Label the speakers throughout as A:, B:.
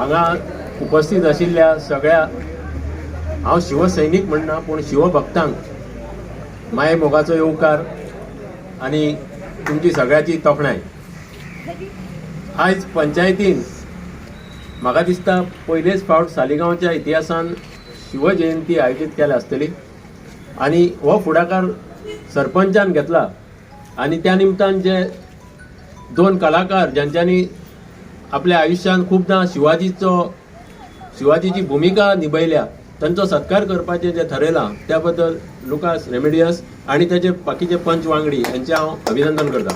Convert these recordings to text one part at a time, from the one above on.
A: हांगा उपस्थित आशिल्ल्या सगळ्या हांव शिवसैनीक म्हणना पूण शिवभक्तांक माये मोगाचो येवकार आनी तुमची सगळ्याची तोखणाय। आयज पंचायतीन म्हाका दिसता पयलेच फावट सालिगांवच्या इतिहासान शिवजयंती आयोजीत केल्या आसतली आनी हो फुडाकार सरपंचान घेतला आनी त्या निमतान जे दोन कलाकार ज्यांच्यांनी आपल्या आयुश्यान खूबदां शिवाजीची भुमिका निभयल्या तांचो सत्कार करपाचें जे ठरयलां त्या बद्दल लुकास रेमेडियस आनी ताचे बाकीचे पंच वांगडी यांचे हांव अभिनंदन करता।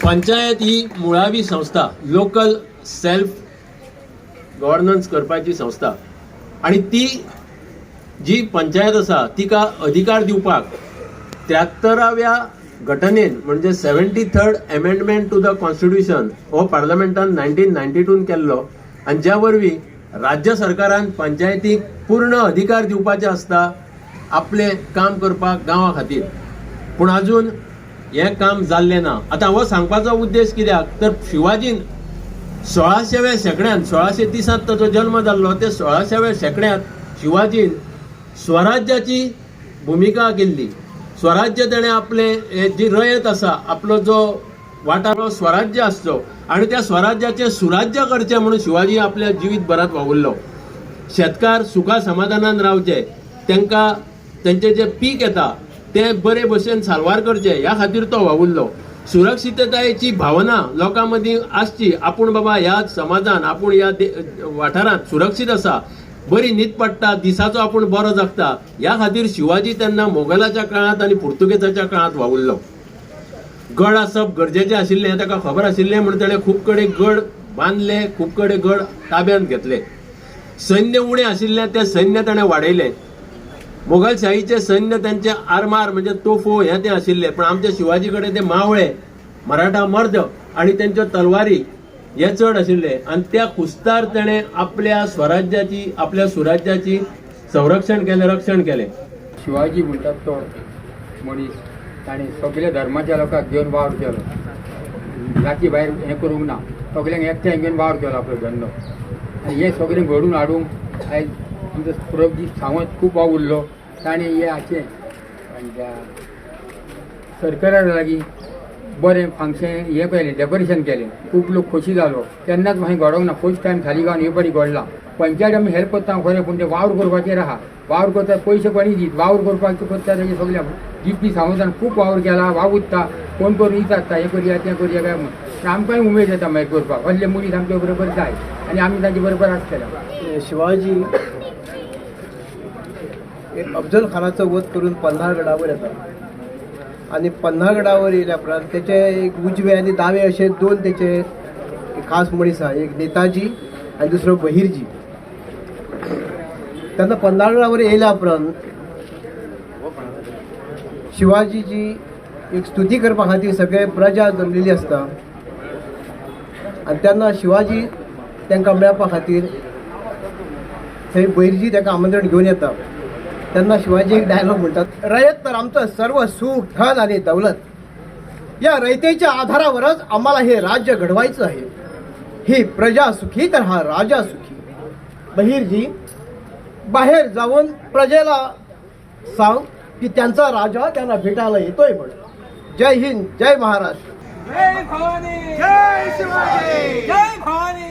A: पंचायत ही मुळावी संस्था, लोकल सेल्फ गव्हर्नन्स करपाची संस्था आनी ती जी पंचायत आसा तिका अधिकार दिवपाक 73व्या घटनेन म्हणजे 73rd amendment to the constitution हो पार्लमेंटान 1992 केल्लो आनी ज्या वरवीं राज्य सरकारान पंचायतीक पूर्ण अधिकार दिवपाचे आसता आपले काम करपाक गांवा खातीर। पूण अजून हें काम जाल्लें ना। आतां हो सांगपाचो उद्देश कित्याक तर शिवाजीन 16व्या शेंकड्यांत 1630 ताचो जल्म जाल्लो ते 16व्या शेंकड्यांत शिवाजीन स्वराज्याची भुमिका केल्ली। स्वराज्य तेणें आपले जी रयत आसा आपलो जो वाटारो स्वराज्य आसचो आनी त्या स्वराज्याचें सुराज्य करचें म्हणून शिवाजी आपल्या जिवीतभरात वावुरलो। शेतकार सुखा समाधानान रावचे, तांकां तेंचें जें पीक येता तें बरे भशेन सारवार करचें ह्या खातीर तो वावुरलो। सुरक्षिततायेची भावना लोकां मदीं आसची, आपूण बाबा ह्या समाजान आपूण ह्या वाठारांत सुरक्षीत आसा, बरी न्हीद पडटा, दिसाचो आपूण बरो जगता ह्या खातीर शिवाजी तेन्ना मोगलाच्या काळांत आनी पुर्तुगेजाच्या काळांत वावुरलो। गड आसप गरजेचें आशिल्लें हें ताका खबर आशिल्लें म्हणून ताणें खूब कडेन गड बांदले, खूब कडेन गड ताब्यांत घेतले। सैन्य उणें आशिल्लें तें सैन्य ताणें वाडयलें। मोगलशाहीचें सैन्य तेंचे आरमार म्हणजे तोफो हें तें आशिल्लें, पण आमच्या शिवाजी कडेन ते मावळे, मराठा मर्द आनी तेंच्यो तलवारी हे चड आशिल्ले आनी त्या कुस्तार तेणें आपल्या स्वराज्याची आपल्या सुराज्याची संरक्षण केलें, रक्षण केलें।
B: शिवाजी म्हणटात तो मनीस ताणें सगळ्या धर्माच्या लोकांक घेवन वावर केलो, जाती भायर हें करूंक ना, सगळ्यांक एकठांय घेवन वावर केलो आपलो धंदो आनी हें सगळें घडून हाडूंक आयज आमचो प्रभजी सावंत खूब वावुरलो। ताणें हें हाचें सरकारा लागीं बरें फांक्शन हें केलें, डेकोरेशन केलें, खूब लोक खोशी जालो। तेन्नाच मागीर घडोंक ना, फर्स्ट टायम सालिगांवान हे बरी घडला। पंचायत आमी हेल्प करता खरें, पूण ते वावर करपाचेर आहा, वावर करता पयशे कोणी दीत, वावर करपाक करता तेजे सगळ्या जीपी सावंतान खूब वावर केला, वावुरता, फोन करून विचारता हें करया तें करया काय म्हण। आमकांय उमेद येता मागीर करपाक, असले मनीस आमचे बरोबर जाय आनी आमी तांचे बरोबर आसतले।
C: शिवाजी एक अफजल खानाचो वध करून पन्हाळगडावर येता आणि पन्हाळगडावर येयल्या उपरांत तेचे एक उजवे आनी दावे अशे दोन तेचे खास मनीस आहा, एक नेताजी आनी दुसरो बहिर्जी। तेन्ना पन्हाळगडावर येयल्या उपरांत शिवाजीची एक स्तुती करपा खातीर सगळे प्रजा जमलेली आसता आनी तेन्ना शिवाजी तांकां मेळपा खातीर थंय बहिर्जी ताका आमंत्रण घेवन येता। तेन्ना शिवाजी एक डायलॉग म्हणटात, रयत तर आमचं सर्व सुख धन आणि दौलत, या रयतेच्या आधारावरच आम्हाला हे राज्य घडवायचं आहे। ही प्रजा सुखी तर हा राजा सुखी। बहिर्जी बाहेर जाऊन प्रजेला सांग की त्यांचा राजा त्यांना भेटायला येतोय म्हणून। जय हिंद, जय महाराष्ट्र,
D: जय भवानी, जय शिवाजी, जय भवानी।